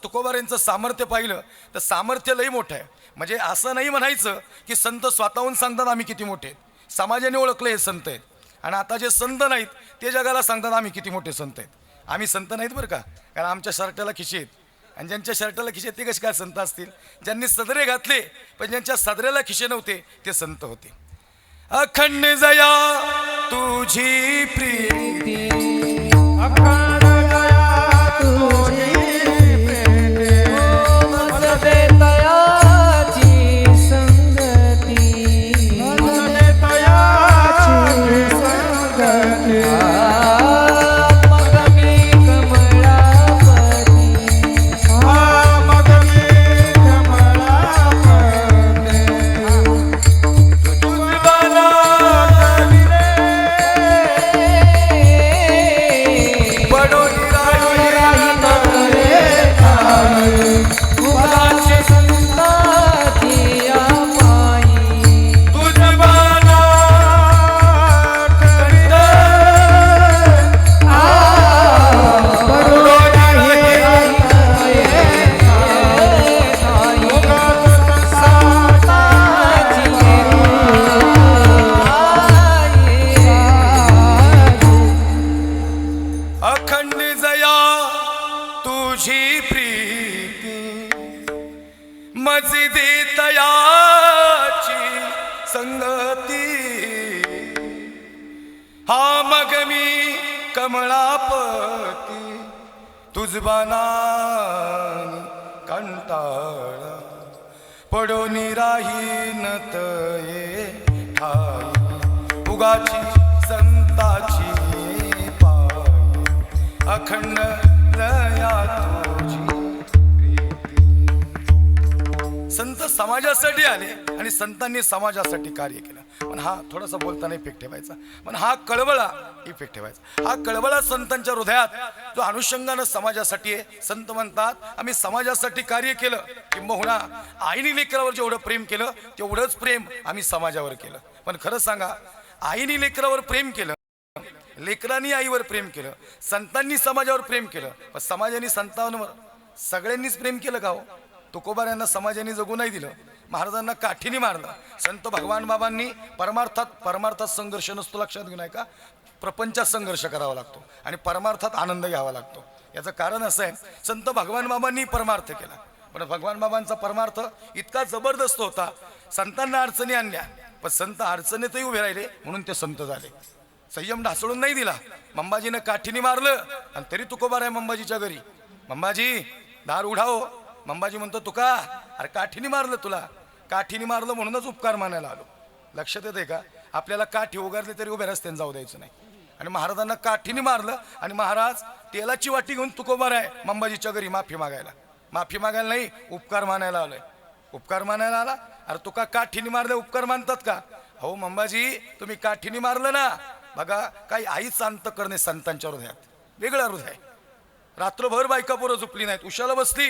तुकोबारांचं सामर्थ्य पाहिलं तर सामर्थ्य लई मोठं आहे. म्हणजे असं नाही म्हणायचं की संत स्वतःहून सांगतात आम्ही किती मोठे आहेत, समाजाने ओळखले हे संत आहेत. आणि आता जे संत नाहीत ते जगाला सांगतात आम्ही किती मोठे संत आहेत. आम्ही संत नाहीत बरं का, कारण आमच्या शर्टाला खिशे आहेत. आणि ज्यांच्या शर्टाला खिशे ते कसे काय संत असतील? ज्यांनी सदरे घातले पण ज्यांच्या सदरेला खिशे नव्हते ते संत होते. अखंड जया तुझी प्रीती, अखंड दया तुझी प्रीती, मजदे तयाची संगती, मजदे तयाची संगती, मग मी कमळापती, मग मी कमळापती, तुझबाना कवी रे, पडून राहीन रे ठाई, उगाच संताची माई, तुझबाना कवी रे, अखंड जया तुझी प्रीती, मजदे तयाची संगती, हा मग मी कमळापती, तुझबाना कंटाळ पडून राहीन तये ठाई, उगाची संताची पाय, अखंड दया तुझी प्रीती. संत समाजासाठी आले आणि संतांनी समाजासाठी कार्य केलं. पण हा थोडासा बोलताना इफेक्ट ठेवायचा, पण हा कळवळा इफेक्ट ठेवायचा. हा कळवळा संतांच्या हृदयात जो अनुषंगानं समाजासाठी आहे. संत म्हणतात आम्ही समाजासाठी कार्य केलं, किंबहुना आईने लेकरावर जेवढं प्रेम केलं तेवढंच प्रेम आम्ही समाजावर केलं. पण खरं सांगा, आईने लेकरावर प्रेम केलं, लेकरांनी आईवर प्रेम केलं, संतांनी समाजावर प्रेम केलं, पण समाजाने संतांवर सगळ्यांनीच प्रेम केलं का हो? तुकोबारांना समाजाने जगू नाही दिलं, महाराजांना काठीने मारलं. संत भगवान बाबांनी परमार्थात संघर्ष नसतो, लक्षात घेऊन आहे का? प्रपंचात संघर्ष करावा लागतो आणि परमार्थात आनंद घ्यावा लागतो. याचं कारण असं आहे, संत भगवान बाबांनी परमार्थ केला, पण भगवान बाबांचा परमार्थ इतका जबरदस्त होता, संतांना अडचणी आणल्या, पण संत अडचणीतही उभे राहिले म्हणून ते संत झाले. संयम ढासळून नाही दिला. मंबाजीनं काठीने मारलं आणि तरी तुकोबार आहे मंबाजीच्या घरी. मंबाजी दार उघडाओ. मंबाजी म्हणतो तुका, अरे काठीने मारलं तुला, काठीने मारलं म्हणूनच उपकार मानायला आलो. लक्षात येते का? आपल्याला काठी उगारली तरी उभ्या रस्त्याने जाऊ द्यायचं नाही. आणि महाराजांना काठीने मारलं आणि महाराज तेलाची वाटी घेऊन तुकोबार आहे मंबाजीच्या घरी माफी मागायला नाही, उपकार मानायला आलोय. उपकार मानायला आला? अरे तुका काठीने मारले उपकार मानतात का? हो मंबाजी तुम्ही काठीने मारलं ना. बघा काही आईच अंत करणे संतांच्या हृदयात, वेगळा हृदय. रात्रभर बायका पोरं झोपली नाहीत, उशाला बसली,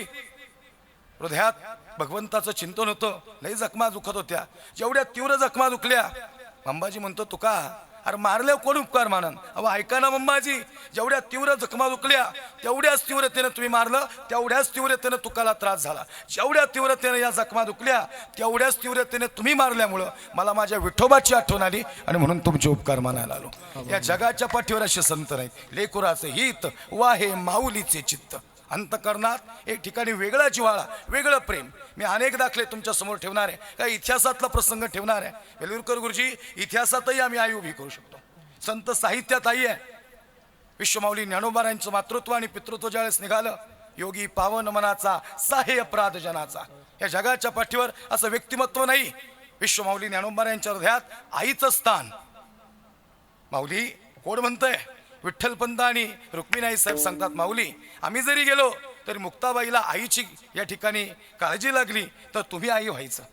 हृदयात भगवंताचं चिंतन होतं. लई जखमा दुखत होत्या, जेवढ्या तीव्र जखमा दुखल्या, मंबाजी म्हणतो तुका अरे मारल्यावर कोण उपकार मानन? अहो ऐका ना मंबाजी, जेवढ्या तीव्र जखमा दुखल्या तेवढ्याच तीव्रतेनं तुम्ही मारलं, तेवढ्याच तीव्रतेनं तुकाला त्रास झाला. जेवढ्या तीव्रतेनं या जखमा दुखल्या तेवढ्याच तीव्रतेने तुम्ही मारल्यामुळं मला माझ्या विठोबाची आठवण आली आणि म्हणून तुमचे उपकार मानायला आलो. या जगाच्या पाठीवर असे संत नाहीत. लेकुराचे हित वाहे माऊलीचे चित्त, अंतकरणात एक ठिकाणी वेगळा जिव्हाळा, वेगळं प्रेम. मी अनेक दाखले तुमच्या समोर ठेवणार आहे, काही इतिहासातला प्रसंग ठेवणार आहे. वेलुरकर गुरुजी, इतिहासातही आम्ही आई उभी करू शकतो, संत साहित्यात आई आहे. विश्वमाऊली ज्ञानोबारांचं मातृत्व आणि पितृत्व ज्यावेळेस निघालं, योगी पावन मनाचा साहे अपराध जनाचा, या जगाच्या पाठीवर असं व्यक्तिमत्व नाही. विश्वमाऊली ज्ञानोबारांच्या हृदयात आईचं स्थान. माऊली कोण म्हणतंय? विठ्ठलपंत आणि रुक्मिणी साहेब सांगतात, माऊली आम्ही जरी गेलो तरी मुक्ताबाईला आईची या ठिकाणी काळजी लागली तर तुम्ही आई व्हायचं.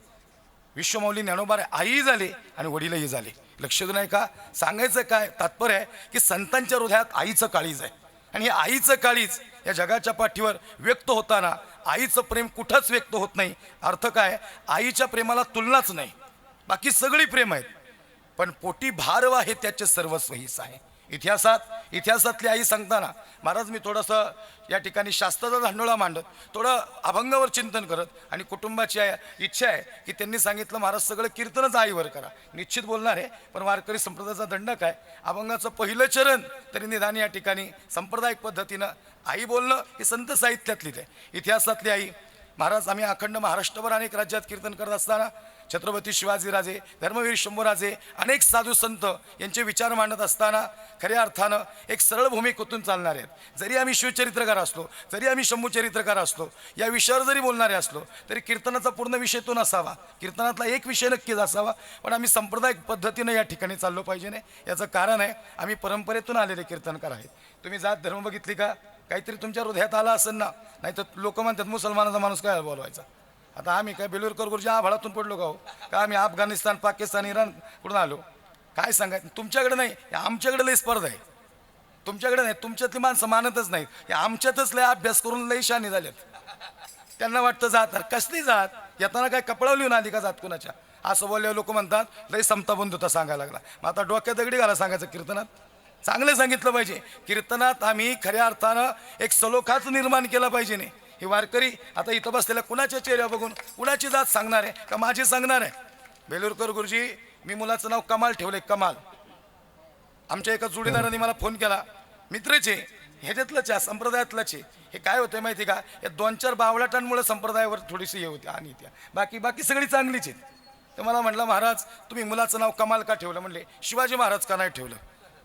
विश्वमाऊली ज्ञानोबा आई झाले आणि वडीलही झाले. लक्ष देऊ नाही का? सांगायचं काय तात्पर्य आहे की संतांच्या हृदयात आईचं काळीज आहे. आणि हे आईचं काळीज या जगाच्या पाठीवर व्यक्त होताना आईचं प्रेम कुठंच व्यक्त होत नाही. अर्थ काय? आईच्या प्रेमाला तुलनाच नाही, बाकी सगळी प्रेम आहेत, पण पोटी भारवा हे त्याचे सर्वस्व हिस्सा आहे. इतिहासातली आई सांगताना महाराज मी थोडंसं या ठिकाणी शास्त्राचा धांडोळा मांडत थोडं अभंगावर चिंतन करत आणि कुटुंबाची इच्छा आहे की त्यांनी सांगितलं महाराज सगळं कीर्तनच आईवर करा. निश्चित बोलणार आहे, पण वारकरी संप्रदायाचा दंडक आहे. अभंगाचं पहिलं चरण तरी निदान या ठिकाणी सांप्रदायिक पद्धतीनं आई बोलणं हे संत साहित्यातलीच आहे. इतिहासातली आई महाराज आम्ही अखंड महाराष्ट्रभर अनेक राज्यात कीर्तन करत असताना छत्रपती शिवाजीराजे, धर्मवीर शंभूराजे, अनेक साधू संत यांचे विचार मांडत असताना खऱ्या अर्थानं एक सरळ भूमिकेतून चालणारे आहेत. जरी आम्ही शिवचरित्रकार असलो, जरी आम्ही शंभूचरित्रकार असलो, या विषयावर जरी बोलणारे असलो तरी कीर्तनाचा पूर्ण विषय तो नसावा, कीर्तनातला एक विषय नक्कीच असावा. पण आम्ही सांप्रदायिक पद्धतीनं या ठिकाणी चाललो पाहिजे नाही. याचं कारण आहे आम्ही परंपरेतून आलेले कीर्तनकार आहेत. तुम्ही जात धर्म बघितली का? काहीतरी तुमच्या हृदयात आला असेल ना, नाही तर लोक म्हणतात मुसलमानाचा माणूस काय बोलवायचा. आता आम्ही काय बेलूरकर गुरुजी आभाळातून पडलो का हो? का आम्ही अफगाणिस्तान, पाकिस्तान, इराण कुठून आलो? काय सांगायचं तुमच्याकडे नाही, आमच्याकडे लई स्पर्धा आहे. तुमच्याकडे नाही, तुमच्यातली माणसं मानतच नाही. या आमच्यातच लय अभ्यास करून लई शाने झालेत. त्यांना वाटतं जात कसली जात, येताना काय कपडा लिहून आली का जात कुणाच्या? असं बोलल्यावर लोक म्हणतात लई समता बंधुता सांगायला लागला. मग आता डोक्यात दगडी घाला सांगायचं कीर्तनात. चांगलं सांगितलं पाहिजे. कीर्तनात आम्ही खऱ्या अर्थानं एक सलोखाच निर्माण केला पाहिजे. नाही ही वारकरी आता इथं बसलेल्या कुणाच्या चेहऱ्या बघून कुणाची जात सांगणार आहे का माझी सांगणार आहे? बेलूरकर गुरुजी, मी मुलाचं नाव कमाल ठेवलंय, कमाल. आमच्या एका जोडीदाराने मला फोन केला, मित्रचे ह्याच्यातलंच आहे, संप्रदायातलंच आहे. हे काय होतं माहिती का, या 2-4 बावळाटांमुळे संप्रदायावर थोडीशी हे होते आणि त्या बाकी सगळी चांगलीच आहेत. तर मला म्हटलं महाराज तुम्ही मुलाचं नाव कमाल का ठेवलं? म्हणले शिवाजी महाराज का नाही ठेवलं?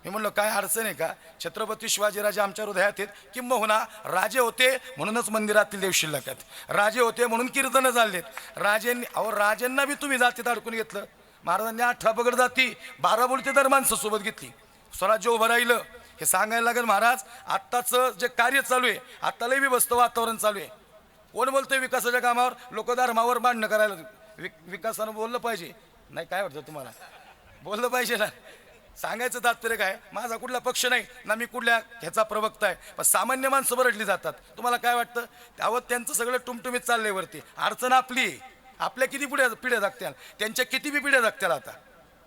मी म्हणलं काय अडचण आहे का? छत्रपती शिवाजीराजे आमच्या हृदयात आहेत, किंबहुना राजे होते म्हणूनच मंदिरातील देव शिल्लक आहेत, राजे होते म्हणून कीर्तनं चाललेत. राजांना बी तुम्ही जातीत अडकून घेतलं. महाराजांनी 18 पगड जाती, 12 बोलते दर माणसं सोबत घेतली, स्वराज्य उभं राहिलं. हे सांगायला लागेल महाराज. आत्ताचं जे कार्य चालू आहे, आत्ता लई व्यवस्था वातावरण चालू आहे. कोण बोलतोय विकासाच्या कामावर? लोक धर्मावर भांडणं करायला. विकासानं बोललं पाहिजे नाही, काय वाटतं तुम्हाला? बोललं पाहिजे ना. सांगायचं तात्पर्य काय, माझा कुठला पक्ष नाही ना, मी कुठल्या ह्याचा प्रवक्ता आहे, पण सामान्य माणसं बरडली जातात. तुम्हाला काय वाटतं? त्यावर त्यांचं सगळं टुमटुमीत चाललंय वरती. अडचण आपली आहे. आपल्या किती पिढ्या जगत्याल, त्यांच्या किती बी पिढ्या जगत्याल. आता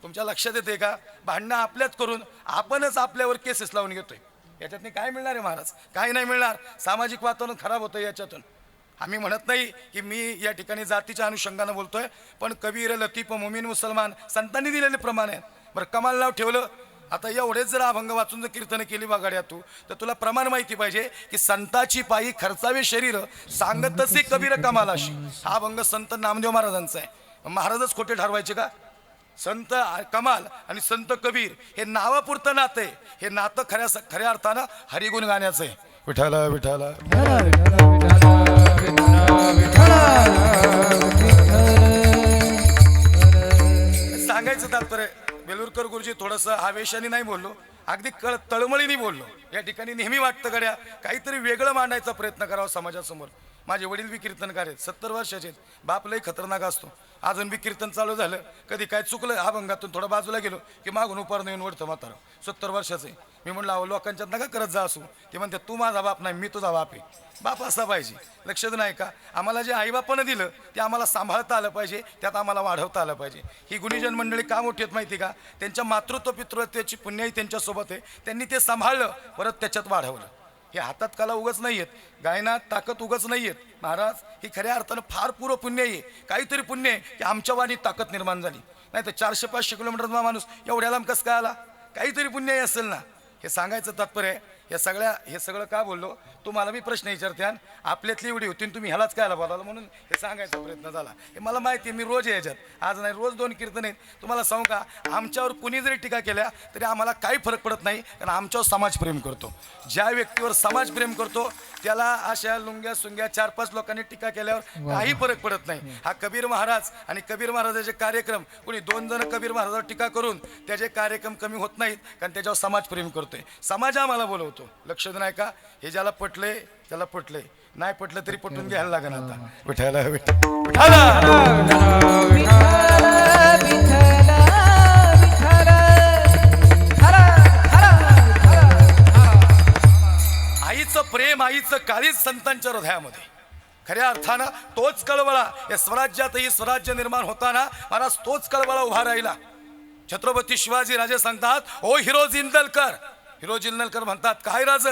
तुमच्या लक्षात येते का? भांडणं आपल्याच करून आपणच आपल्यावर केसेस लावून घेतोय. याच्यातनी काय मिळणार आहे महाराज? काही नाही मिळणार. सामाजिक वातावरण खराब होतं याच्यातून. आम्ही म्हणत नाही की मी या ठिकाणी जातीच्या अनुषंगानं बोलतोय, पण कबीर, लतीफ, मुमीन, मुसलमान संतांनी दिलेले प्रमाण आहेत. बरं कमाल नाव ठेवलं. आता एवढेच जर अभंग वाचून जर कीर्तन केली बघाड्या तू, तर तुला प्रमाण माहिती पाहिजे की संताची पायी खर्चावे शरीर, सांगत तसे कबीर कमालाशी. हा अभंग संत नामदेव महाराजांचा आहे. महाराजच खोटे ठरवायचे का? संत कमाल आणि संत कबीर हे नावापुरतं नातं आहे. हे नातं खऱ्या अर्थानं हरिगुण गाण्याचं आहे. विठाला विठाला सांगायचं तात्पर्य, बेलूरकर गुरुजी थोडंसं आवेशाने नाही बोललो, अगदी तळमळीने बोललो. या ठिकाणी नेहमी वाटतं गड्या काहीतरी वेगळं मांडायचा प्रयत्न करावा समाजासमोर. माझे वडील बी कीर्तनकार आहेत, 70 वर्षाचे आहेत. बाप लई खतरनाक असतो. अजून बी कीर्तन चालू झालं, कधी काय चुकलं अभंगातून थोडं बाजूला गेलो की मागून उपार येऊन ओढतं म्हातारं. 70 वर्षाचं आहे. मी म्हणलं अहो लोकांच्यात नका करत जा असू. ते म्हणते तू माझा बाप नाही, मी तुझा बाप आहे. बाप असा पाहिजे. लक्षात नाही का? आम्हाला जे आईबापानं दिलं ते आम्हाला सांभाळता आलं पाहिजे, त्यात आम्हाला वाढवता आलं पाहिजे. ही गुणीजन मंडळी का मोठी आहेत माहिती का? त्यांच्या मातृत्व पितृत्वाची पुण्याही त्यांच्यासोबत आहे. त्यांनी ते सांभाळलं, परत त्याच्यात वाढवलं. हे हातात कला उगच नाही आहेत, गायनात ताकद उगच नाही आहेत. महाराज ही खऱ्या अर्थानं फार पुरं पुण्य आहे. काहीतरी पुण्य आहे की आमच्या वाणी ताकद निर्माण झाली. नाही तर 400-500 किलोमीटरचा माणूस एवढ्या लांब कसं काय आला? काहीतरी पुण्य असेल ना. हे सांगायचं तात्पर्य आहे. हे सगळं का बोललो? तुम्हाला मी प्रश्न विचारत्यान, आपल्यातली एवढी होती तुम्ही ह्यालाच कायला बोलावलं, म्हणून हे सांगायचा प्रयत्न झाला. हे मला माहिती आहे, मी रोज याच्यात, आज नाही रोज 2 कीर्तन आहेत. तुम्हाला सांगू का, आमच्यावर कुणी जरी टीका केल्या तरी आम्हाला काही फरक पडत नाही, कारण आमच्यावर समाजप्रेम करतो. ज्या व्यक्तीवर समाजप्रेम करतो त्याला अशा लुंग्या सुंग्या 4-5 लोकांनी टीका केल्यावर काही फरक पडत नाही. हा कबीर महाराज आणि कबीर महाराजाचे कार्यक्रम, कुणी 2 जण कबीर महाराजावर टीका करून त्याचे कार्यक्रम कमी होत नाहीत, कारण त्याच्यावर समाजप्रेम करतोय. समाज आम्हाला बोलवतो. लक्षात नाही का? हे ज्याला पटले त्याला पटले, नाही पटलं तरी पटून घ्यायला लागेल. आता विठाला आईचं प्रेम, आईचं काळीज संतांच्या हृदयामध्ये. खऱ्या अर्थानं तोच कळवळा या स्वराज्यातही स्वराज्य निर्माण होताना महाराज तोच कळवळा उभा राहिला. छत्रपती शिवाजी राजे सांगतात, ओ हिरो जिंदलकर, हिरोजी इंदलकर म्हणतात काय राज?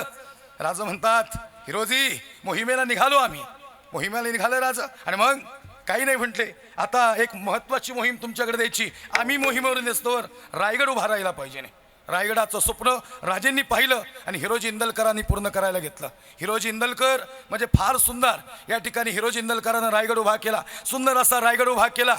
राज म्हणतात हिरोजी मोहिमेला निघालो आम्ही, मोहिमेला निघालो राज. आणि मग काही नाही म्हटले, आता एक महत्वाची मोहीम तुमच्याकडे द्यायची. आम्ही मोहिमेवरून दिसतोवर रायगड उभा राहायला पाहिजे नाही. रायगडाचं स्वप्न राजेंनी पाहिलं आणि हिरोजी इंदलकरांनी पूर्ण करायला घेतलं. हिरोजी इंदलकर म्हणजे फार सुंदर. या ठिकाणी हिरोजी इंदलकरांना रायगड उभा केला, सुंदर असा रायगड उभा केला.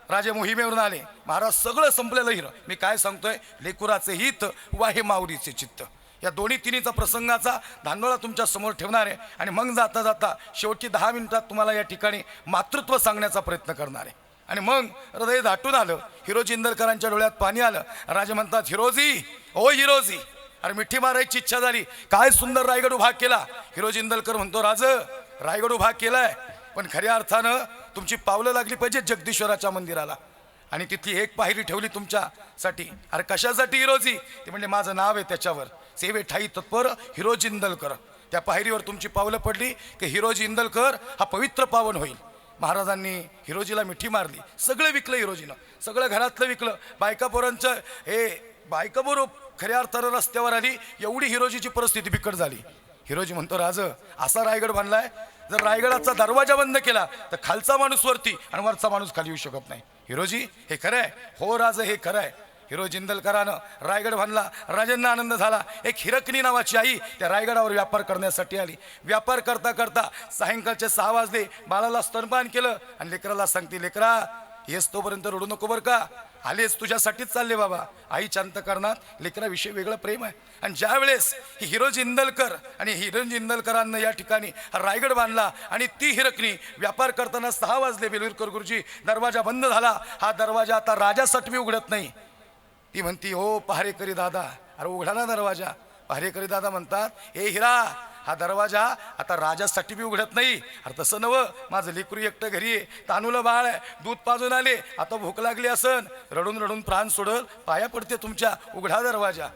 राजे मोहिमेवरून आले, महाराज सगळं संपलेलं हिरं. मी काय सांगतोय, लेकुराचे हित वाहे माऊलीचे चित्त, या दोन्ही तिन्हीचा प्रसंगाचा धांडोळा तुमच्या समोर ठेवणार आहे. आणि मग जाता जाता शेवटची 10 मिनिटात तुम्हाला या ठिकाणी मातृत्व सांगण्याचा प्रयत्न करणार आहे. आणि मग हृदय दाटून आलं, हिरोजी इंदलकरांच्या डोळ्यात पाणी आलं. राजे म्हणतात हिरोजी, ओ हिरोजी, अरे मिठी मारायची इच्छा झाली, काय सुंदर रायगड उभा केला. हिरोजी इंदलकर म्हणतो राज रायगड उभा केलाय, पण खऱ्या अर्थानं तुमची पावलं लागली पाहिजे जगदीश्वराच्या मंदिराला, आणि तिथली एक पायरी ठेवली तुमच्यासाठी. अरे कशासाठी हिरोजी? ते म्हणजे माझं नाव आहे त्याच्यावर, सेवे ठाई तत्पर हिरोजी इंदलकर. त्या पायरीवर तुमची पावलं पडली की हिरोजी इंदलकर हा पवित्र पावन होईल. महाराजांनी हिरोजीला मिठी मारली, सगळं विकलं हिरोजीनं, सगळं घरातलं विकलं. बायका पोरांचं हे बायका पोरं खऱ्या अर्थानं रस्त्यावर आली, एवढी हिरोजीची परिस्थिती बिकट झाली. हिरोजी म्हणतो राज असा रायगड बांधलाय, जर रायगडाचा दरवाजा बंद केला तर खालचा माणूस वरती आणि वरचा माणूस खाली येऊ शकत नाही. हिरोजी हे खरं आहे? हो राज हे खरं आहे. हिरोजी इंदलकरानं रायगड बांधला, राजांना आनंद झाला. एक हिरकणी नावाची आई त्या रायगडावर व्यापार करण्यासाठी आली. व्यापार करता करता सायंकाळचे 6 वाजले, बाळाला स्तनपान केलं आणि लेकराला सांगते लेकरा येस तोपर्यंत रडू नको बरं का, आलेच तुझ्यासाठीच चालले बाबा. आई शांत करणार, लेकराविषयी वेगळं प्रेम आहे. आणि ज्या वेळेस ही हिरोजी इंदलकर आणि हिरोजी इंदलकरांना या ठिकाणी रायगड बांधला आणि ती हिरकणी व्यापार करताना 6 वाजले, बेलूरकर गुरुजी दरवाजा बंद झाला. हा दरवाजा आता राजासाठी उघडत नाही. ती म्हणती हो पहारेकरी दादा, अरे उघडा ना दरवाजा. पहारेकरी दादा म्हणतात ए हिरा, हा दरवाजा आता राजासाठी बी उघडत नाही. अरे तसं नवं, माझं लेकरू एकटं घरी आहे, तानुलं बाळ आहे, दूध पाजून आले, आता भूक लागली असन, रडून रडून प्राण सोडल, पाया पडते तुमच्या, उघडा दरवाजा.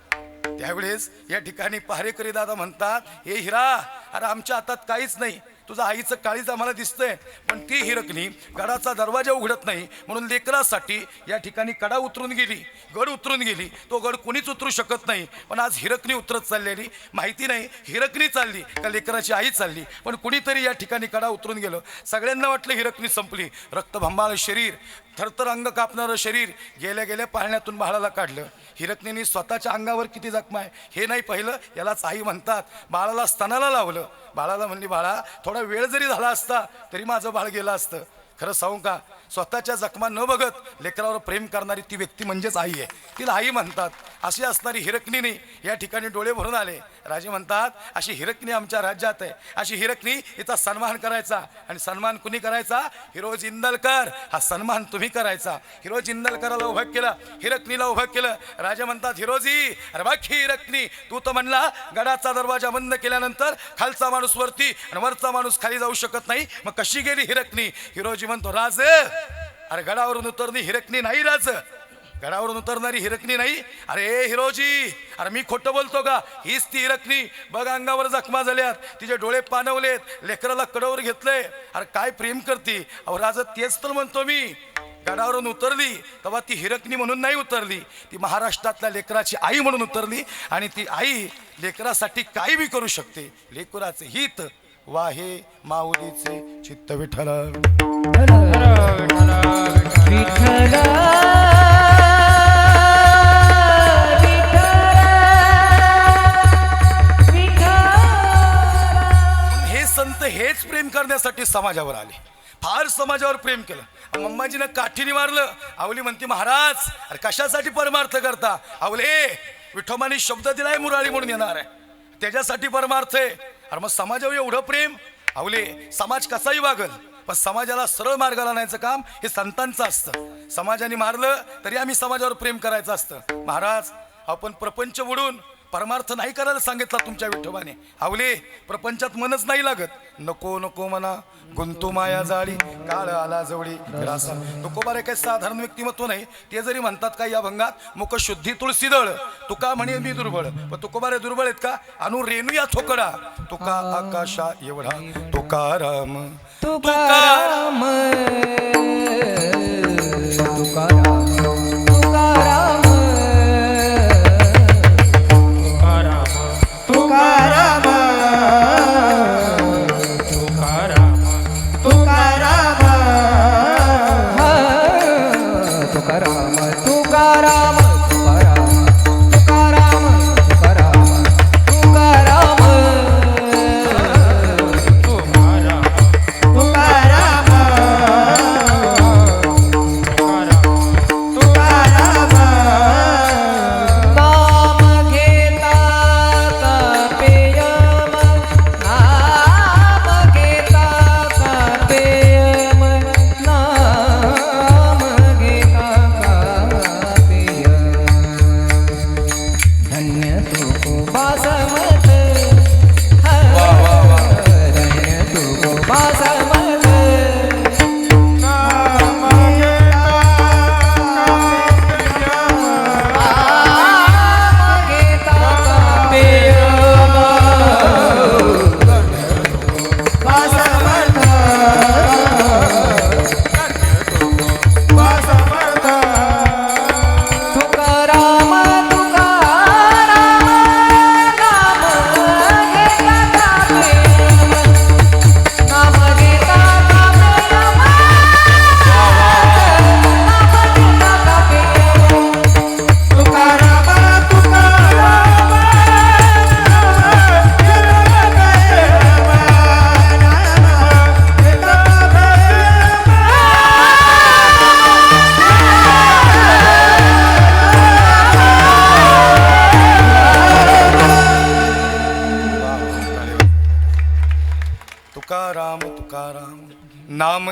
त्यावेळेस या ठिकाणी पहारेकरी दादा म्हणतात ए हिरा, अरे आमच्या हातात काहीच नाही, तुझं आईचं काळीज आम्हाला दिसतंय, पण ती हिरकणी गडाचा दरवाजा उघडत नाही, म्हणून लेकरासाठी या ठिकाणी कडा उतरून गेली, गड उतरून गेली. तो गड कोणीच उतरू शकत नाही, पण आज हिरकणी उतरत चाललेली, माहिती नाही हिरकणी चालली का लेकराची आई चालली, पण कुणीतरी या ठिकाणी कडा उतरून गेलं. सगळ्यांना वाटलं हिरकणी संपली, रक्तभंबाळ शरीर, थरथर अंग कापणारं शरीर, गेल्या गेल्या पाळण्यातून बाळाला काढलं. हिरकणीने स्वतःच्या अंगावर किती जखमा आहे हे नाही पाहिलं, यालाच आई म्हणतात. बाळाला स्तनाला लावलं, बाळाला म्हणली बाळा थोडा वेळ जरी झाला असता तरी माझं बाळ गेलं असतं. खरं सांगू का, स्वतःच्या जखमा न बघत लेकरावर प्रेम करणारी ती व्यक्ती म्हणजेच आई आहे, तिला आई म्हणतात. अशी असणारी हिरकणीने या ठिकाणी डोळे भरून आले. राजे म्हणतात अशी हिरकणी आमच्या राज्यात आहे, अशी हिरकणी हिचा सन्मान करायचा. आणि सन्मान कुणी करायचा? हिरोजी इंदलकर, हा सन्मान तुम्ही करायचा. हिरोजी इंदलकराला उभं केलं, हिरकणीला उभं केलं. राजे म्हणतात हिरोजी, अरे बघ ही हिरकणी, तू तर म्हणला गडाचा दरवाजा बंद केल्यानंतर खालचा माणूस वरती आणि वरचा माणूस खाली जाऊ शकत नाही, मग कशी गेली हिरकणी? हिरोजी म्हणतो राज, अरे गडावरून उतरणी हिरकणी नाही राज, गडावरून उतरणारी हिरकणी नाही. अरे हिरोजी, अरे मी खोटं बोलतो का? हीच ती हिरकणी, बघ अंगावर जखमा झाल्यात, तिचे डोळे पाणवलेत, लेकराला कडवर घेतलंय, अरे काय प्रेम करती. अहो राज तेच तर म्हणतो मी, गडावरून उतरली तेव्हा ती हिरकणी म्हणून नाही उतरली, ती महाराष्ट्रातल्या लेकराची आई म्हणून उतरली. आणि ती आई लेकरासाठी काही बी करू शकते. लेकराचे हित वाहे माऊलीचे चित्त विठ्ठल. विठ्ठल हे संत हेच प्रेम करण्यासाठी समाजावर आले, फार समाजावर प्रेम केलं. मम्माजीनं काठीने मारलं. आवली म्हणते महाराज अरे कशासाठी परमार्थ करता? आवले विठोबाने शब्द दिलाय मुरारी म्हणून येणार आहे, त्याच्यासाठी परमार्थ आहे. अरे मग समाजावर एवढं प्रेम? आवले समाज कसाही वागल, पण समाजाला सरळ मार्गाला आणायचं काम हे संतांचं असतं. समाजाने मारलं तरी आम्ही समाजावर प्रेम करायचं असतं. महाराज आपण प्रपंच बुडून परमार्थ नाही करायला सांगितला तुमच्या विठोबाने. आवले प्रपंचात मनच नाही लागत, नको नको म्हणा गुंतू माया जाळी, काळ आला जवळी रासा. तुकोबा रे काही साधारण व्यक्तिमत्व नाही, ते जरी म्हणतात का या भंगात मुख शुद्धी तुळशीदळ, तुका म्हणे मी दुर्बळ, पण तुकोबा रे दुर्बळ आहेत का? अनु रेणू या थोकडा, तुका आकाशा एवढा तुकाराम तुकाराम तुकाराम तुकाराम तुकाराम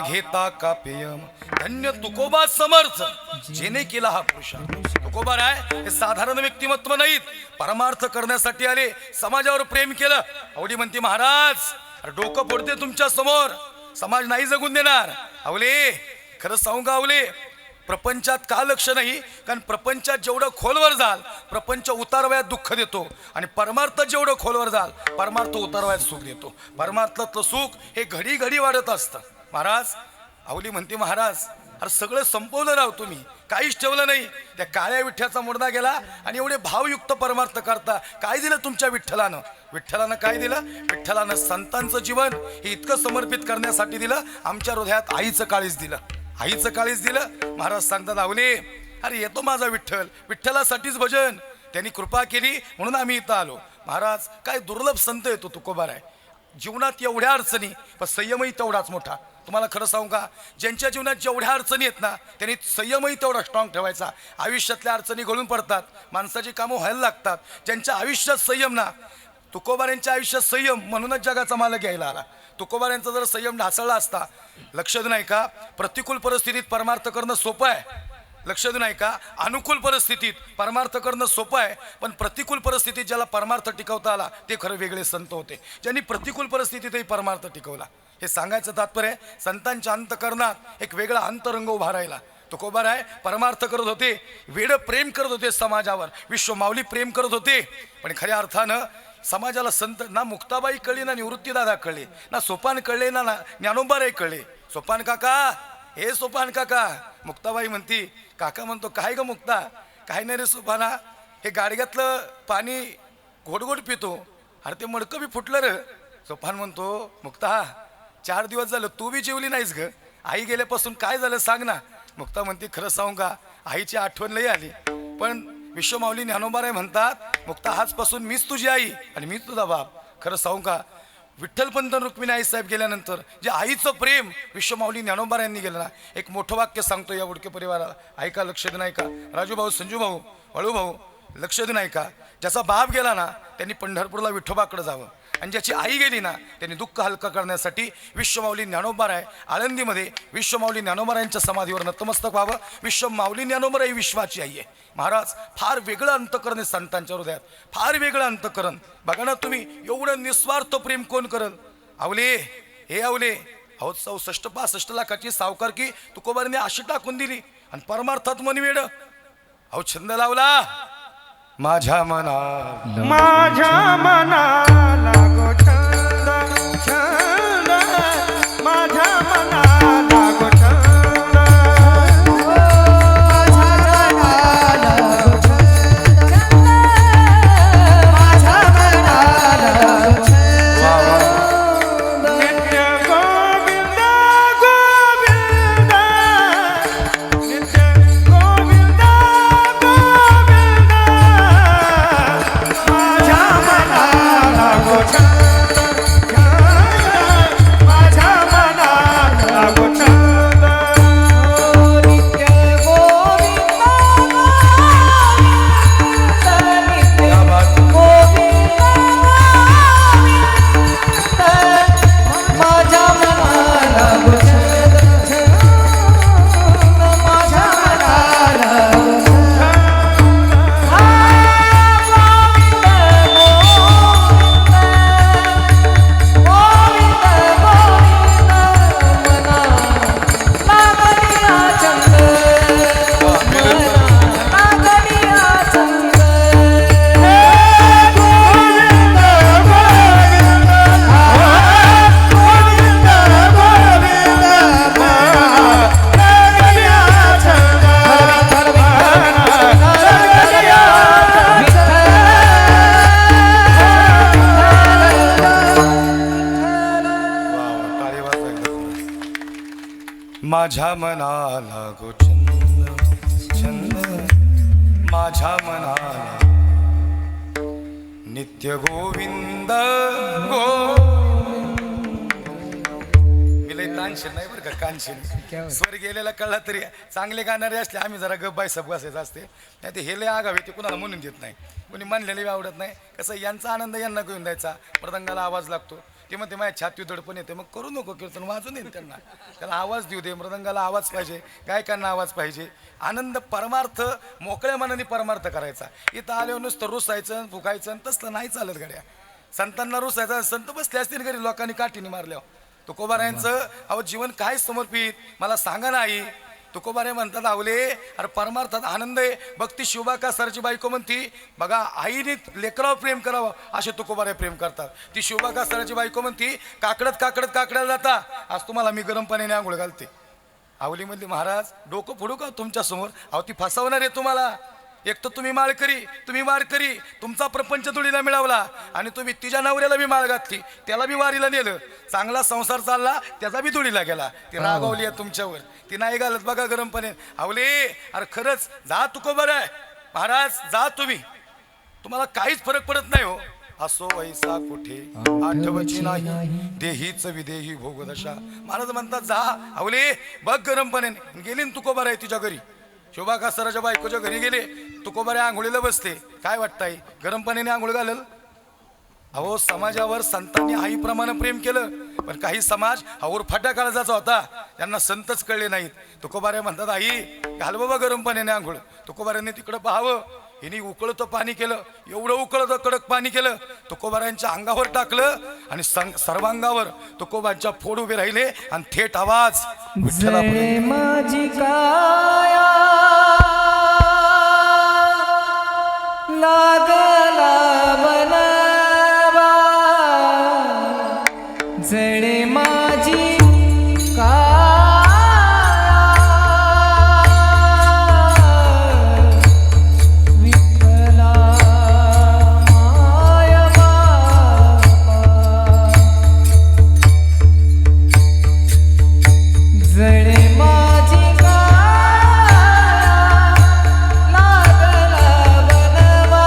घेता का पेयम धन्य तुकोबा समर्थ जेने केला हा पुरुष. तुकोबा राय हे साधारण व्यक्तिमत्व नाहीत, परमार्थ करण्यासाठी आले, समाजावर प्रेम केलं. आवडी म्हणते महाराज अरे डोकं फोडते तुमच्या समोर, समाज नाही जगून देणार. आवले खरं सांगू का आवले, प्रपंचात का लक्ष नाही, कारण प्रपंचात जेवढं खोलवर जाल प्रपंच उतारवयात दुःख देतो, आणि परमार्थ जेवढं खोलवर जाल परमार्थ उतारवयात सुख देतो. परमार्थातलं सुख हे घडी घडी वाढत असतं. महाराज आवली म्हणते महाराज अरे सगळं संपवलं राव तुम्ही, काहीच ठेवलं नाही. त्या काळ्या विठ्ठ्याचा मुर्दा गेला आणि एवढे भावयुक्त परमार्थ करता. काय दिलं तुमच्या विठ्ठलानं? विठ्ठलानं काय दिलं? विठ्ठलानं संतांचं जीवन हे इतकं समर्पित करण्यासाठी दिलं. आमच्या हृदयात आईचं काळीज दिलं, आईचं काळीज दिलं. महाराज सांगतात आवले अरे येतो माझा विठ्ठल, विठ्ठलासाठीच भजन, त्यांनी कृपा केली म्हणून आम्ही इथं आलो. महाराज काय दुर्लभ संत येतो तुकोबा आहे. जीवनात एवढ्या अडचणी पण संयमही तेवढाच मोठा. तुम्हाला खरं सांगू का, ज्यांच्या जीवनात जेवढ्या अडचणी आहेत ना त्यांनी संयमही तेवढा स्ट्रॉंग ठेवायचा. आयुष्यातल्या अडचणी गळून पडतात, माणसाची कामं व्हायला लागतात. ज्यांच्या आयुष्यात संयम ना, तुकोबाऱ्यांच्या आयुष्यात संयम म्हणूनच जगाचा मालक घ्यायला आला. तुकोबाऱ्यांचा जर संयम ढासळला असता, लक्ष देऊ नाही का, प्रतिकूल परिस्थितीत परमार्थ करणं सोपं आहे. लक्ष देऊ नाही का, अनुकूल परिस्थितीत परमार्थ करणं सोपं आहे, पण प्रतिकूल परिस्थितीत ज्याला परमार्थ टिकवता आला ते खरं वेगळे संत होते, ज्यांनी प्रतिकूल परिस्थितीतही परमार्थ टिकवला. हे सांगायचं तात्पर्य संतांच्या अंतकरणात एक वेगळा अंतरंग उभा राहिला. तुकोबा राय परमार्थ करत होते, वेड प्रेम करत होते समाजावर, विश्व माऊली प्रेम करत होते. पण खऱ्या अर्थानं समाजाला संत ना मुक्ताबाई कळली, ना निवृत्तीदादा कळले, ना सोपान कळले, ना ज्ञानोबाराय कळले. सोपान काका, हे सोपान काका. मुक्ताबाई म्हणती, काका म्हणतो काय ग मुक्ता, काय नाही रे सोपाना, हे गाडग्यातलं पाणी घोडघोड पितो, अरे ते मडकं बी फुटलं रे. सोपान म्हणतो, मुक्ता 4 दिवस झालं तू बी जेवली नाहीस ग, आई गेल्यापासून काय झालं सांग ना. मुक्ता म्हणते खरं सांगू का, आईची आठवण लई आली, पण विश्वमाऊली ज्ञानोबाराय म्हणतात मुक्ता आजपासून मीच तुझी आई आणि मीच तुझा बाप. खरं सांगू का, विठ्ठलपंत रुक्मिणी आई साहेब गेल्यानंतर जे आईचं प्रेम विश्वमाऊली ज्ञानोबारायांनी गेलं ना, एक मोठं वाक्य सांगतो या उडके परिवाराला, ऐका, लक्ष देऊन ऐका. राजू भाऊ, संजू भाऊ, वळू भाऊ, लक्ष देऊन ऐका. ज्याचा बाप गेला ना त्यांनी पंढरपूरला विठोबाकडे जावं, आणि ज्याची आई गेली ना त्यांनी दुःख हलकं करण्यासाठी विश्वमाऊली ज्ञानोबाराय आळंदीमध्ये विश्वमाऊली ज्ञानोबारायांच्या समाधीवर नतमस्तक व्हावं. विश्वमाऊली ज्ञानोबाराय ही विश्वाची आई आहे. महाराज फार वेगळं अंतकरण आहे संतांच्या हृदयात, फार वेगळं अंतकरण. बघा ना तुम्ही, एवढं निस्वार्थ प्रेम कोण करल? आवले, हे आवले, अहो 64-65 लाखाची सावकारकी तुकोबारांनी अशी टाकून दिली, आणि परमार्थात मनवेड. अहो छंद लावला, माझ्या मना माझ्या मनाला गो छंद छंद, माझ्या मनाला गो छंद, नित्य गोविंद गोविंद, नित्य गोविंद गोविंद, माझ्या मनाला गो छंद छंद, माझ्या मनाला गो छंद. नित्य गोविंद क्या बात. माझ्या मनाला गो छंद छंद, माझ्या मनाला गो छंद. माझ्या मनाला गो छंद छंद, माझ्या मनाला नित्य गोविंद गो. मी लई तानशील नाही बरं का, कानशील. स्वर गेलेला कळला तरी चांगले गाणारे असले आम्ही जरा गप्पाय सब बसायचं असते, नाही ते हे लय आगावे ते कुणाला म्हणून देत नाही, कोणी म्हणलेले आवडत नाही. कसं यांचा आनंद यांना घेऊन द्यायचा, मृदंगाला आवाज लागतो, ते म्हणते माझ्या छाती दडपण येते. मग करू नको कीर्तन, वाजून येईल त्यांना. त्याला आवाज देऊ दे, मृदंगाला आवाज पाहिजे, गायकांना आवाज पाहिजे. आनंद परमार्थ मोकळ्या मनाने परमार्थ करायचा. इथं आल्यावर नुसतं रुसायचं फुकायचं तसलं नाही चालत गड्या. संतांना रुसायचा, संत बसले असतील घरी लोकांनी काठीने मारल्यावर. तुकोबारायांचं अहो जीवन काय समर्पित मला सांगा नाही. तुकोबारे म्हणतात आवले अरे परमार्थात आनंद आहे. भक्ती शिवबाका सरची बायको म्हणती बघा आईने लेकरावर प्रेम करावं असे तुकोबारे प्रेम करतात. ती शिवबाका सरची बायको म्हणती काकडत काकडत काकड्याला जाता, आज तुम्हाला मी गरम पाण्याने आंघोळ घालते. आवली म्हणली महाराज डोकं फोडू का तुमच्या समोर? अहो ती फसवणार आहे तुम्हाला. एक तर तुम्ही माळकरी, तुम्ही वारकरी, तुमचा प्रपंच धुळीला मिळवला आणि तुम्ही तिच्या नवऱ्याला बी माळ घातली, त्याला बी वारीला नेलं, चांगला संसार चालला त्याचा बी धुळीला गेला. ती रागावली आहे तुमच्यावर, ती नाही घालत बघा गरमपणे. आवले अरे खरंच जा तुकोबारे आहे महाराज, जा तुम्ही, तुम्हाला काहीच फरक पडत नाही हो. असो वैसा कुठे आठवची नाही देहीच विदेही भोगदशा. महाराज म्हणतात जा आवले बघ गरमपणे. गेली ना तुकोबारे आहे तिच्या घरी, शोभा सराच्या बायकोच्या घरी गेले. तुकोबारे आंघोळीला बसते. काय वाटतंय गरम पाण्याने आंघोळ घालल? अहो समाजावर संतांनी आईप्रमाणे प्रेम केलं, पण काही समाज हा उरफाट्या काळजाचा होता, त्यांना संतच कळले नाहीत. तुकोबारे म्हणतात आई घाल बाबा गरम पाण्याने आंघोळ. तुकोबाऱ्यांनी तिकडं पाहावं, हिने उकळतं पाणी केलं, एवढं उकळतं कडक पाणी केलं, तुकोबाऱ्यांच्या अंगावर टाकलं आणि सर्वांगावर तुकोबांच्या फोड उभे राहिले आणि थेट आवाज जय माझी काया लागला बनवा, जळे माझी काया विठ्ठला माय बापा, जळे माझी काया लागला बनवा,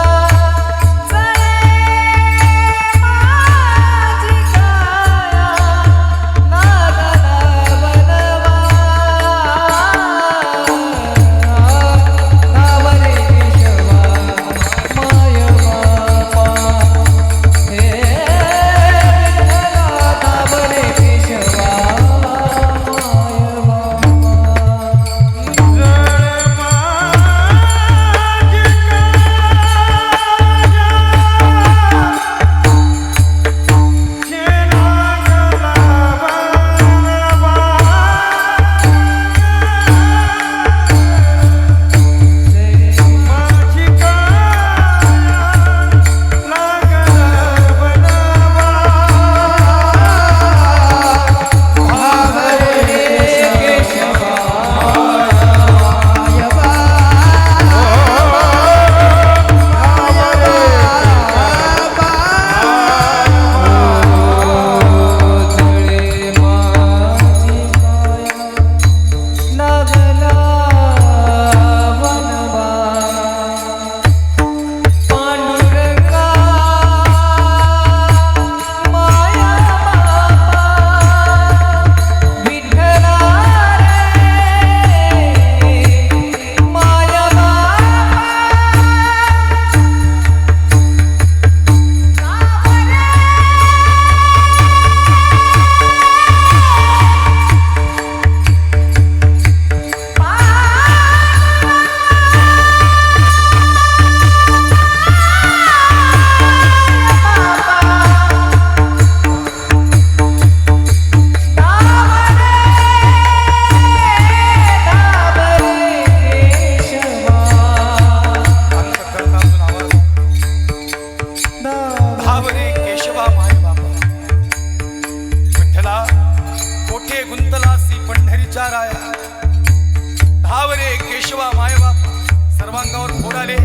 जळे माझी काया लागला बनवा, नावरे केशवा माय बापा, हे विठ्ठला नावरे केशवा धावरे केशवा माय बापा. सर्वांगावर फोड आले,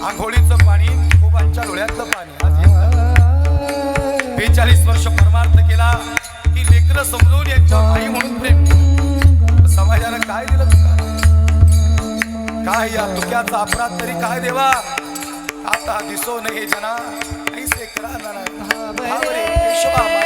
आंघोळीचं पाणी, खूपांच्या डोळ्यातलं पाणी. आज 42 वर्ष परमार्थ केला की लेकरं समजून यांच्यावर आई म्हणून प्रेम केलं. समाजानं काय दिलं तुका? काय या तुक्याचा अपराध तरी काय देवा? आता दिसो नये जना ऐसे करा जाणार. धावरे केशवा माय बापा.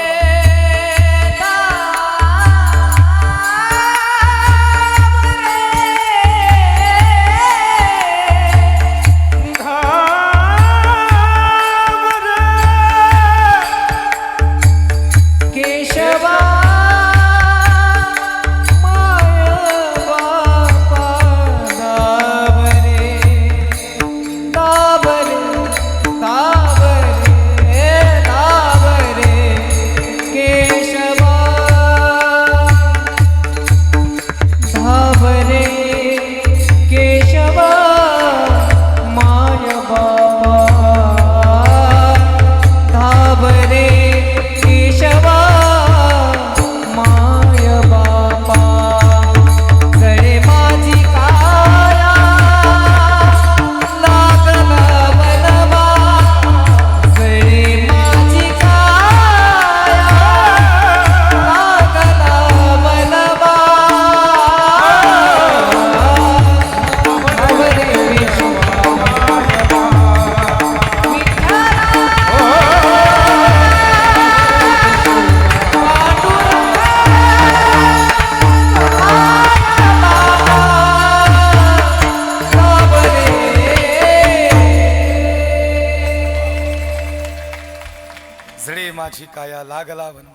माझी काया लागला वन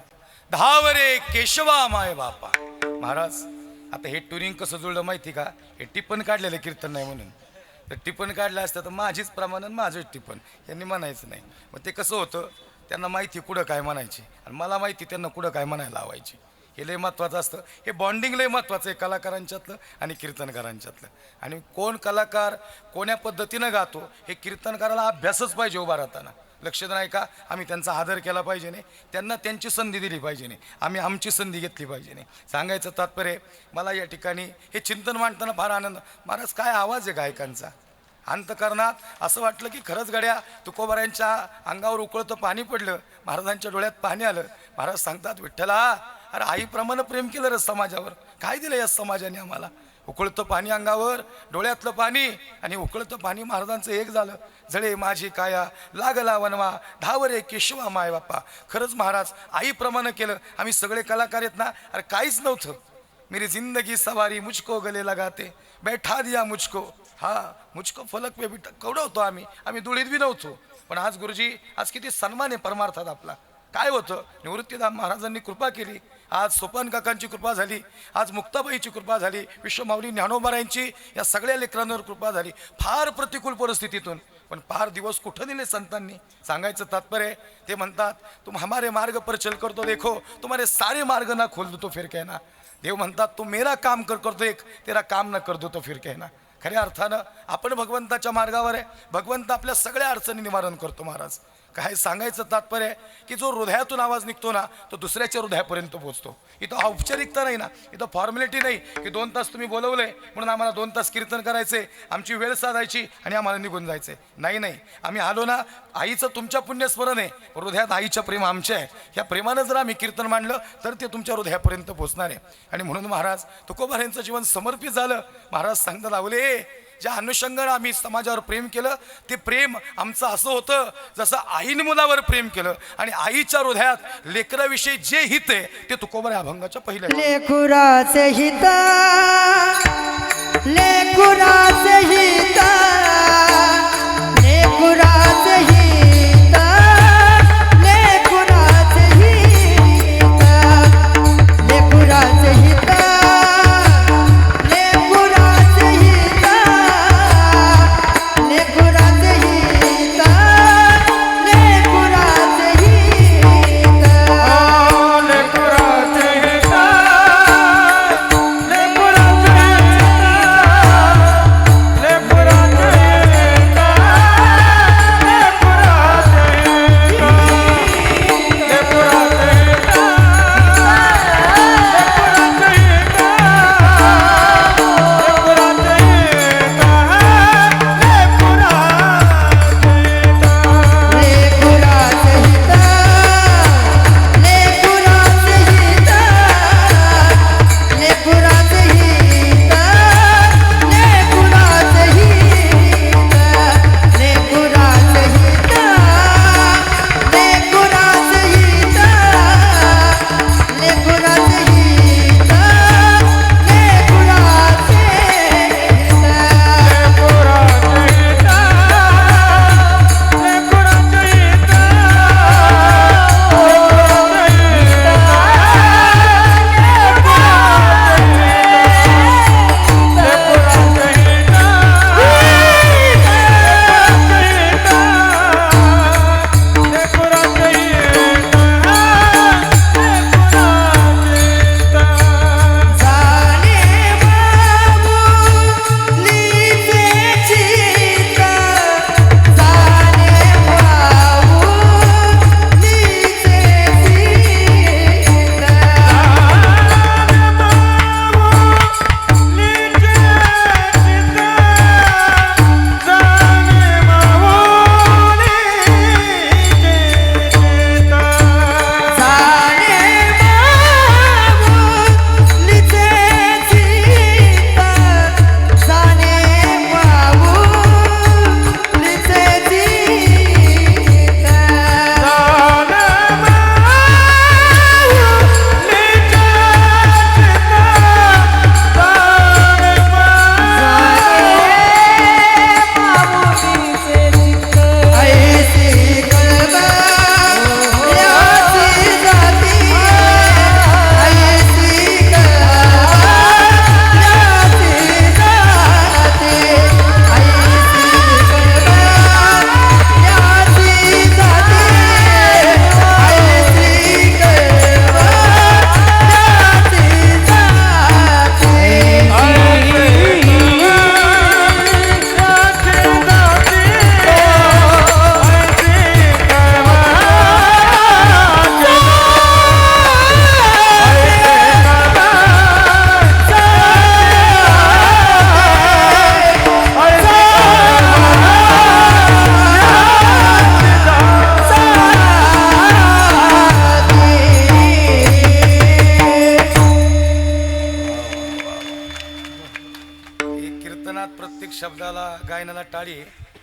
धावरे केशवा माय बापा. महाराज आता हे ट्युरिंग कसं जुळलं माहिती का? हे टिपण काढलेलं कीर्तन नाही म्हणून. तर टिपण काढलं असतं तर माझीच प्रमाण आणि माझंच टिपण यांनी म्हणायचं नाही. मग ते कसं होतं, त्यांना माहिती कुठं काय म्हणायची आणि मला माहिती त्यांना कुठं काय म्हणायला लावायची. हे लय महत्त्वाचं असतं. हे बॉन्डिंग लय महत्त्वाचं आहे कलाकारांच्यातलं आणि कीर्तनकारांच्यातलं. आणि कोण कलाकार कोण्या पद्धतीनं गातो हे कीर्तनकाराला अभ्यासच पाहिजे उभा राहताना. लक्ष नाही का? आम्ही त्यांचा आदर केला पाहिजे नाही, त्यांना त्यांची संधी दिली पाहिजे नाही, आम्ही आमची संधी घेतली पाहिजे नाही. सांगायचं तात्पर्य मला या ठिकाणी हे चिंतन मांडताना फार आनंद. महाराज काय आवाज आहे गायकांचा. अंतकरणात असं वाटलं की खरंच गड्या तुकोबारायांच्या अंगावर उकळतं पाणी पडलं, महाराजांच्या डोळ्यात पाणी आलं. महाराज सांगतात विठ्ठला अरे आईप्रमाणे प्रेम केलं रे समाजावर. काय दिलं या समाजाने आम्हाला? उकळतं पाणी अंगावर, डोळ्यातलं पाणी आणि उकळतं पाणी महाराजांचं एक झालं. जळे माझी काया लागला वनवा धावरे केशवा माय बाप्पा. खरंच महाराज आईप्रमाणे केलं. आम्ही सगळे कलाकार आहेत ना, अरे काहीच नव्हतं. मेरी जिंदगी सवारी मुझको गले लगाते बैठा दिया मुझको, हा मुझको फलक पे बिठा. केवढं होतो आम्ही धुळीत बी नव्हतो. पण आज गुरुजी आज किती सन्मान आहे परमार्थात आपला. काय होतं, निवृत्तीदाम महाराजांनी कृपा केली. आज सोपान काकांची कृपा झाली, आज मुक्ताबाईची कृपा झाली, विश्वमाऊली ज्ञानोबारायांची या सगळ्या लेकरांवर कृपा झाली. फार प्रतिकूल परिस्थितीतून पण फार दिवस कुठं दिले संतांनी. सांगायचं तात्पर्य ते म्हणतात तुम हमारे मार्ग पर चल कर तो देखो तुम्हारे सारे मार्ग ना खोल दो तो फिर कहना. देव म्हणतात तू मेरा काम कर तो एक तेरा काम न कर दो तो फिर कहना. खऱ्या अर्थानं आपण भगवंताच्या मार्गावर आहे. भगवंत आपल्या सगळ्या अडचणी निवारण करतो. महाराज काय सांगायचं तात्पर्य की जो हृदयातून आवाज निघतो ना तो दुसऱ्याच्या हृदयापर्यंत पोहोचतो. इथं औपचारिकता नाही ना, इथं फॉर्मॅलिटी नाही की 2 तास तुम्ही बोलवलंय म्हणून आम्हाला 2 तास कीर्तन करायचे, आमची वेळ साधायची आणि आम्हाला निघून जायचे. नाही, आम्ही आलो ना आईचं तुमच्या पुण्यस्मरण आहे, हृदयात आईच्या प्रेम आमचे आहे. ह्या प्रेमानं जर आम्ही कीर्तन मांडलं तर ते तुमच्या हृदयापर्यंत पोहोचणार आहे. आणि म्हणून महाराज तुकोबा यांचं जीवन समर्पित झालं. महाराज सांगता लावले ज्या अनुषंगाने आम्ही समाजावर प्रेम केलं ते प्रेम आमचं असं होतं जसं आईने मुलावर प्रेम केलं. आणि आईच्या हृदयात लेकराविषयी जे हित आहे ते तुकोबा या अभंगाच्या पहिल्या लेकुराचे हित लेकुराचे हित लेकुराचे हित लेकुराचे हित लेकुराचे हित लेकुराचे हित लेकुराचे हित लेकुराचे हित लेकराचे हित लेकराचे हित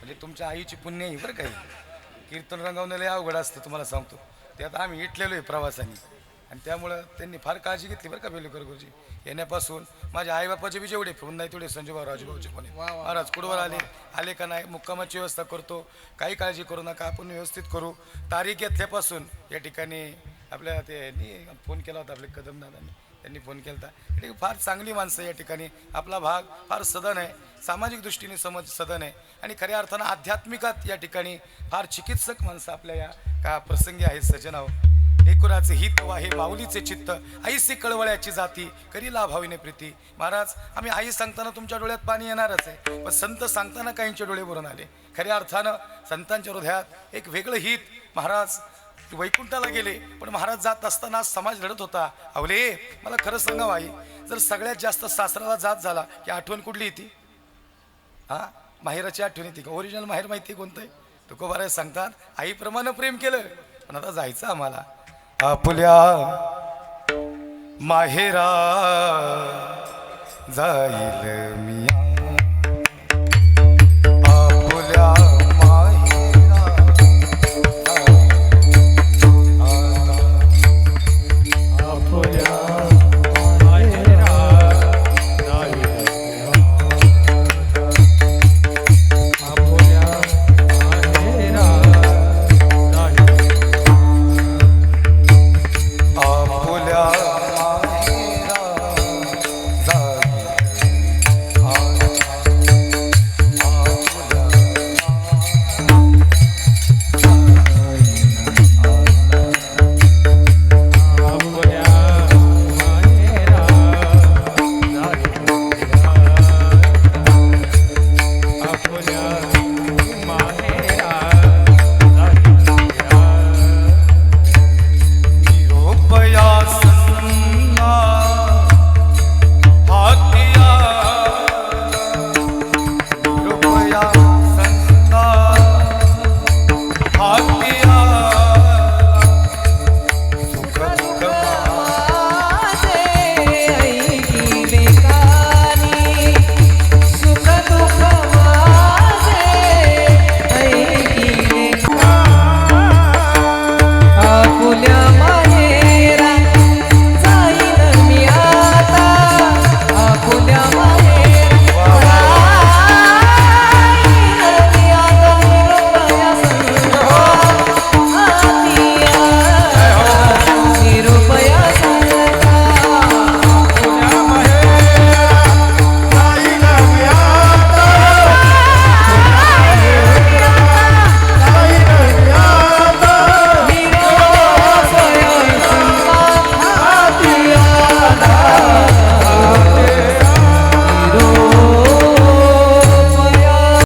म्हणजे तुमच्या आईची पुण्य आहे बरं काही. कीर्तन रंगवणं लय अवघड असतं तुम्हाला सांगतो. त्यात आम्ही इटलेलो आहे प्रवासाने आणि त्यामुळं त्यांनी फार काळजी घेतली बरं का बेलेकर गुरुजी येण्यापासून. माझ्या आईबापाचे बी जेवढे फोन नाही तेवढे संजूभाऊ राजूभाऊचे पण आहे. महाराज कुठवर आले का नाही, मुक्कामाची व्यवस्था करतो, काही काळजी करू नका, आपण व्यवस्थित करू. तारीख घेतल्यापासून या ठिकाणी आपल्या ते फोन केला होता आपले कदम दादांनी, त्यांनी फोन केला होता. फार चांगली माणसं या ठिकाणी. आपला भाग फार सदन आहे, सामाजिक दृष्टीने सदन आहे आणि खऱ्या अर्थानं आध्यात्मिकात या ठिकाणी फार चिकित्सक माणसं आपल्या या का प्रसंगी आहेत. सजनाव एकूणाचे हित वाहे माऊलीचे चित्त, आईसे कळवळ्याची जाती करी लाभाविने प्रीती. महाराज आम्ही आई सांगताना तुमच्या डोळ्यात पाणी येणारच आहे, पण संत सांगताना काहींचे डोळे भरून आले. खऱ्या अर्थानं संतांच्या हृदयात एक वेगळं हित. महाराज वैकुंठाला गेले पण महाराज जात असताना समाज लढत होता. अवले मला खरं सांगावं आई, जर सगळ्यात जास्त सासराला जात झाला की आठवण कुठली येते? हा, माहेराची आठवण येते का? ओरिजिनल माहेर माहिती कोणतं आहे? तुकोबाराय सांगतात आईप्रमाणे प्रेम केलं, पण आता जायचं आम्हाला आपल्या माहेरा जाईल मी